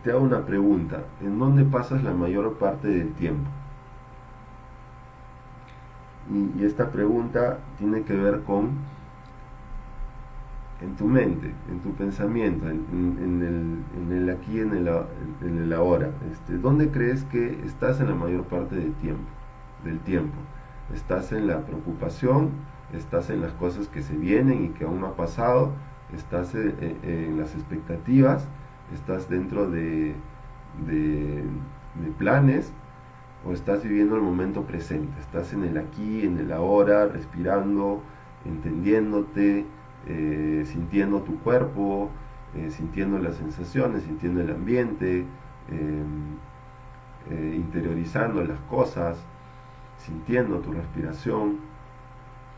te hago una pregunta: ¿en dónde pasas la mayor parte del tiempo? Y esta pregunta tiene que ver con en tu mente, en tu pensamiento, en el aquí, en el ahora. ¿Dónde crees que estás en la mayor parte del tiempo? ¿Estás en la preocupación? ¿Estás en las cosas que se vienen y que aún no ha pasado? ¿Estás en las expectativas? ¿Estás dentro de planes? ¿O estás viviendo el momento presente? ¿Estás en el aquí, en el ahora, respirando, entendiéndote, sintiendo tu cuerpo, sintiendo las sensaciones, sintiendo el ambiente, interiorizando las cosas, sintiendo tu respiración?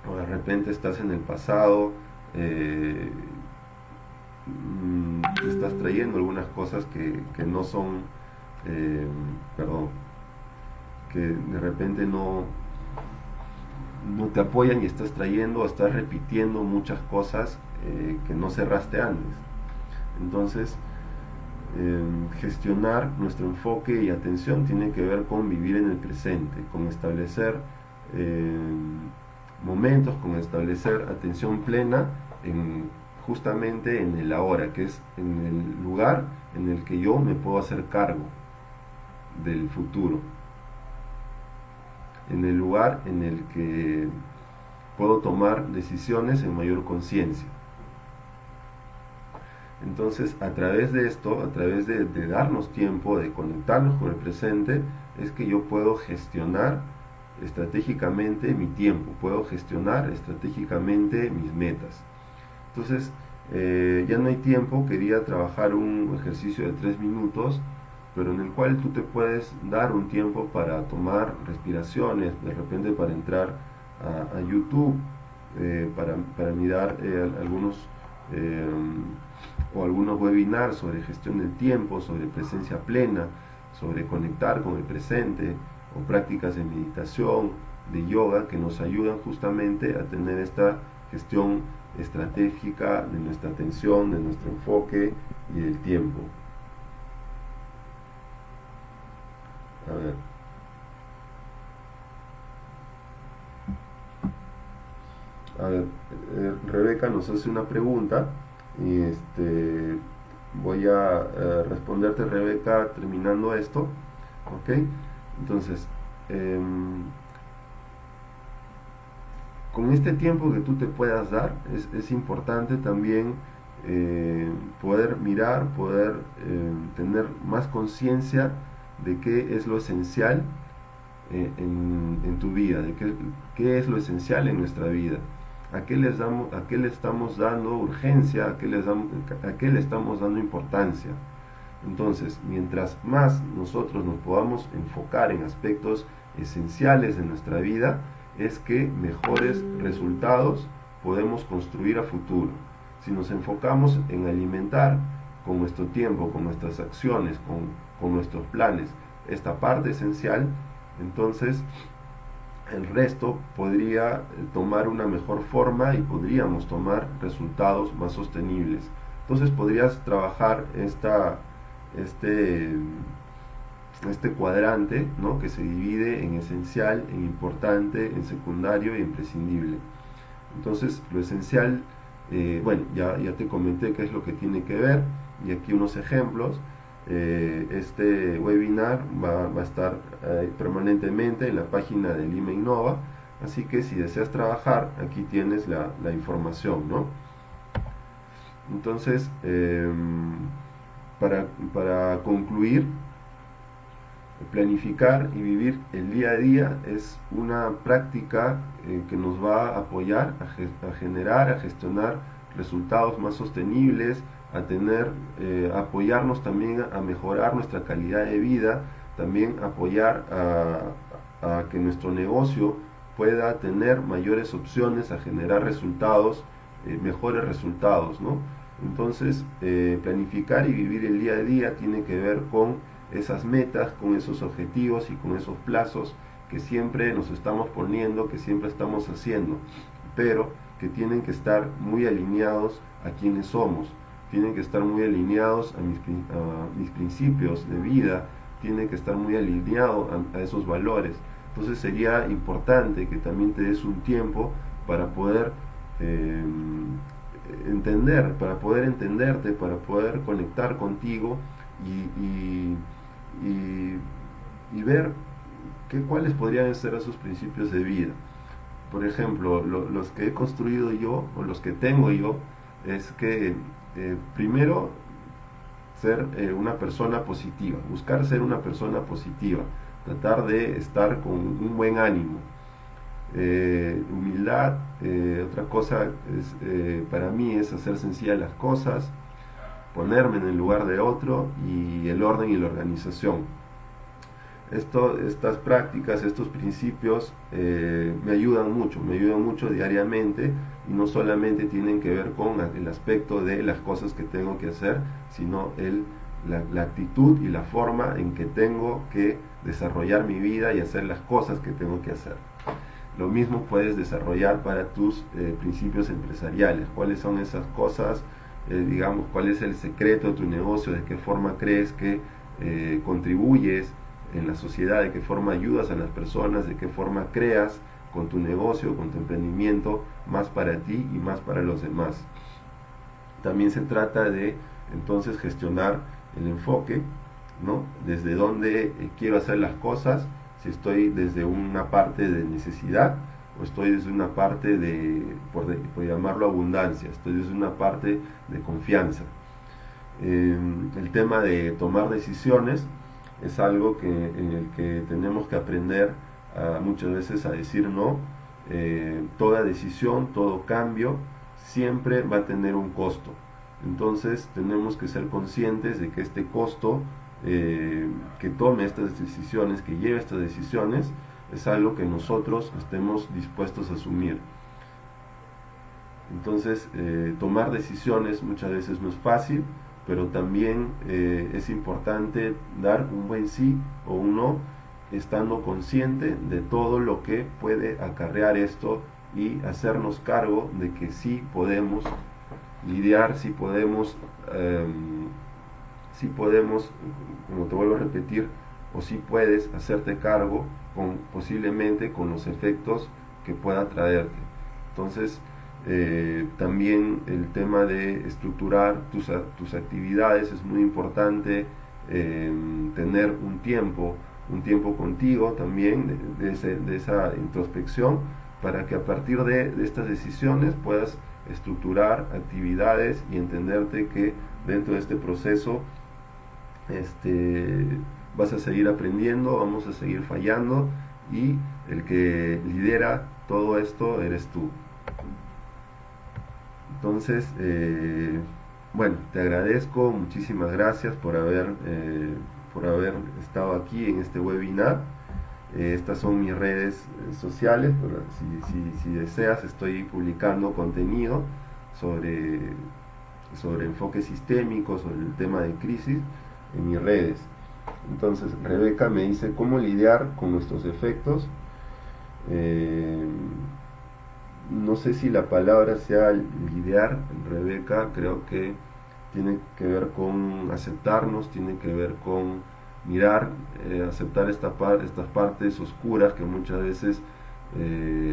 O de repente estás en el pasado, te estás trayendo algunas cosas que no son, perdón, que de repente no te apoyan, y estás trayendo o estás repitiendo muchas cosas que no cerraste antes. Entonces, gestionar nuestro enfoque y atención tiene que ver con vivir en el presente, con establecer momentos, con establecer atención plena justamente en el ahora, que es en el lugar en el que yo me puedo hacer cargo del futuro, en el lugar en el que puedo tomar decisiones en mayor conciencia. Entonces, a través de esto, a través de darnos tiempo, de conectarnos con el presente, es que yo puedo gestionar estratégicamente mi tiempo, puedo gestionar estratégicamente mis metas. Entonces, ya no hay tiempo. Quería trabajar un ejercicio de 3 minutos, pero en el cual tú te puedes dar un tiempo para tomar respiraciones, de repente para entrar a YouTube, para mirar algunos webinars sobre gestión del tiempo, sobre presencia plena, sobre conectar con el presente, o prácticas de meditación, de yoga, que nos ayudan justamente a tener esta gestión estratégica de nuestra atención, de nuestro enfoque y del tiempo. A ver, Rebeca nos hace una pregunta y voy a responderte, Rebeca, terminando esto, ¿ok? Entonces, con este tiempo que tú te puedas dar, es importante también poder mirar, poder tener más conciencia de qué es lo esencial en tu vida, de qué es lo esencial en nuestra vida, a qué le estamos dando urgencia, a qué le estamos dando importancia. Entonces, mientras más nosotros nos podamos enfocar en aspectos esenciales de nuestra vida, es que mejores resultados podemos construir a futuro. Si nos enfocamos en alimentar con nuestro tiempo, con nuestras acciones, con nuestros planes, esta parte esencial, entonces el resto podría tomar una mejor forma y podríamos tomar resultados más sostenibles. Entonces podrías trabajar este cuadrante, ¿no?, que se divide en esencial, en importante, en secundario y en prescindible. Entonces lo esencial, bueno, ya te comenté qué es lo que tiene que ver, y aquí unos ejemplos. Este webinar va a estar permanentemente en la página de Lima Innova, así que si deseas trabajar, aquí tienes la información, ¿no? Entonces, para concluir, planificar y vivir el día a día es una práctica que nos va a apoyar a generar, a gestionar resultados más sostenibles, a apoyarnos también a mejorar nuestra calidad de vida, también apoyar a que nuestro negocio pueda tener mayores opciones a generar resultados, mejores resultados, ¿no? Entonces, planificar y vivir el día a día tiene que ver con esas metas, con esos objetivos y con esos plazos que siempre nos estamos poniendo, que siempre estamos haciendo, pero que tienen que estar muy alineados a quienes somos, tienen que estar muy alineados a mis principios de vida, tienen que estar muy alineados a esos valores. Entonces sería importante que también te des un tiempo para poder para poder entenderte, para poder conectar contigo y ver cuáles podrían ser esos principios de vida. Por ejemplo, los que he construido yo, o los que tengo yo, es que primero ser una persona positiva, buscar ser una persona positiva, tratar de estar con un buen ánimo. Humildad, otra cosa para mí es hacer sencillas las cosas, ponerme en el lugar de otro, y el orden y la organización. Estas prácticas, estos principios me ayudan mucho diariamente, y no solamente tienen que ver con el aspecto de las cosas que tengo que hacer, sino la actitud y la forma en que tengo que desarrollar mi vida y hacer las cosas que tengo que hacer. Lo mismo puedes desarrollar para tus principios empresariales. ¿Cuáles son esas cosas? Digamos, ¿cuál es el secreto de tu negocio? ¿De qué forma crees que contribuyes en la sociedad? ¿De qué forma ayudas a las personas? ¿De qué forma creas con tu negocio, con tu emprendimiento, más para ti y más para los demás? También se trata de entonces gestionar el enfoque, ¿no? Desde dónde quiero hacer las cosas, si estoy desde una parte de necesidad o estoy desde una parte por llamarlo abundancia, estoy desde una parte de confianza. El tema de tomar decisiones es algo en el que tenemos que aprender muchas veces a decir no. Toda decisión, todo cambio siempre va a tener un costo. Entonces tenemos que ser conscientes de que este costo que tome estas decisiones, que lleve estas decisiones, es algo que nosotros estemos dispuestos a asumir. Entonces, tomar decisiones muchas veces no es fácil, pero también es importante dar un buen sí o un no, estando consciente de todo lo que puede acarrear esto, y hacernos cargo de que sí podemos lidiar, sí podemos, como te vuelvo a repetir, o sí puedes hacerte cargo posiblemente con los efectos que pueda traerte. Entonces, también el tema de estructurar tus actividades es muy importante. Tener un tiempo contigo también, de esa introspección, para que a partir de estas decisiones puedas estructurar actividades y entenderte que dentro de este proceso vas a seguir aprendiendo, vamos a seguir fallando, y el que lidera todo esto eres tú. Entonces, bueno, te agradezco, muchísimas gracias por haber estado aquí en este webinar, Estas son mis redes sociales, pero si deseas estoy publicando contenido sobre, sobre enfoque sistémico, sobre el tema de crisis en mis redes. Entonces Rebeca me dice cómo lidiar con nuestros efectos. Eh, no sé si la palabra sea lidiar, Rebeca, creo que tiene que ver con aceptarnos, tiene que ver con mirar, aceptar estas partes oscuras que muchas veces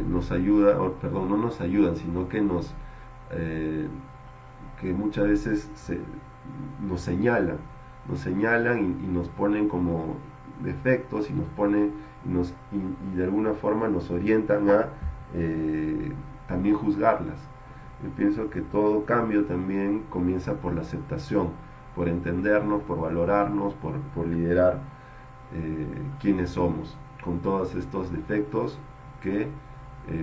nos ayudan, o, perdón, no nos ayudan, sino que eh, que muchas veces nos señalan y nos ponen como defectos y nos ponen y de alguna forma nos orientan a también juzgarlas. Yo pienso que todo cambio también comienza por la aceptación, por entendernos, por valorarnos, por liderar quiénes somos, con todos estos defectos que,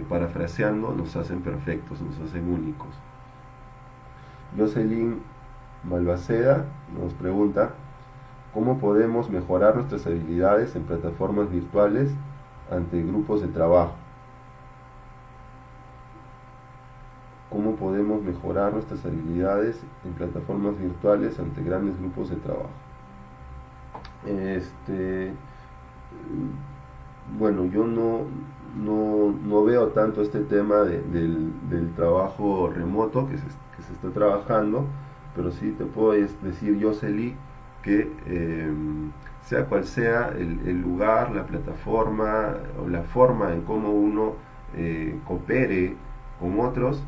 parafraseando, nos hacen perfectos, nos hacen únicos. Jocelyn Malvaceda nos pregunta, ¿cómo podemos mejorar nuestras habilidades en plataformas virtuales ante grupos de trabajo? ¿Cómo podemos mejorar nuestras habilidades en plataformas virtuales ante grandes grupos de trabajo? Bueno, yo no veo tanto este tema del trabajo remoto que se está trabajando, pero sí te puedo decir, Yoseli, que sea cual sea el lugar, la plataforma o la forma en cómo uno coopere con otros,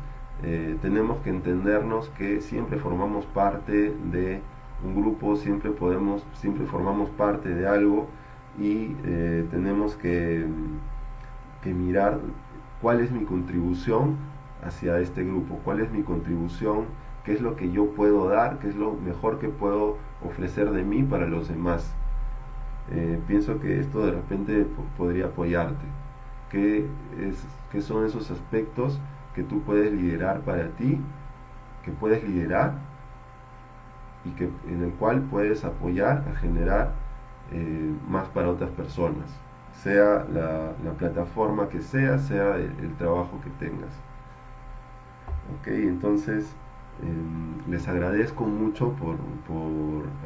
tenemos que entendernos que siempre formamos parte de un grupo, siempre formamos parte de algo y tenemos que mirar cuál es mi contribución hacia este grupo, cuál es mi contribución, qué es lo que yo puedo dar, qué es lo mejor que puedo ofrecer de mí para los demás. Pienso que esto de repente podría apoyarte. ¿Qué son esos aspectos que tú puedes liderar para ti, que puedes liderar y en el cual puedes apoyar a generar más para otras personas, sea la plataforma que sea el trabajo que tengas? Ok, entonces les agradezco mucho por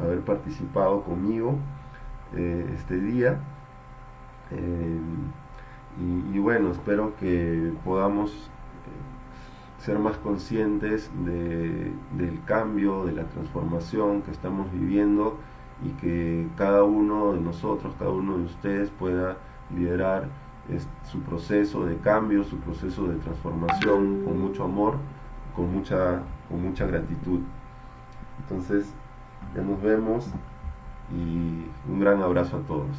haber participado conmigo este día. Eh, y bueno, espero que podamos ser más conscientes del cambio, de la transformación que estamos viviendo y que cada uno de nosotros, cada uno de ustedes pueda liderar su proceso de cambio, su proceso de transformación con mucho amor, con mucha gratitud. Entonces, ya nos vemos y un gran abrazo a todos.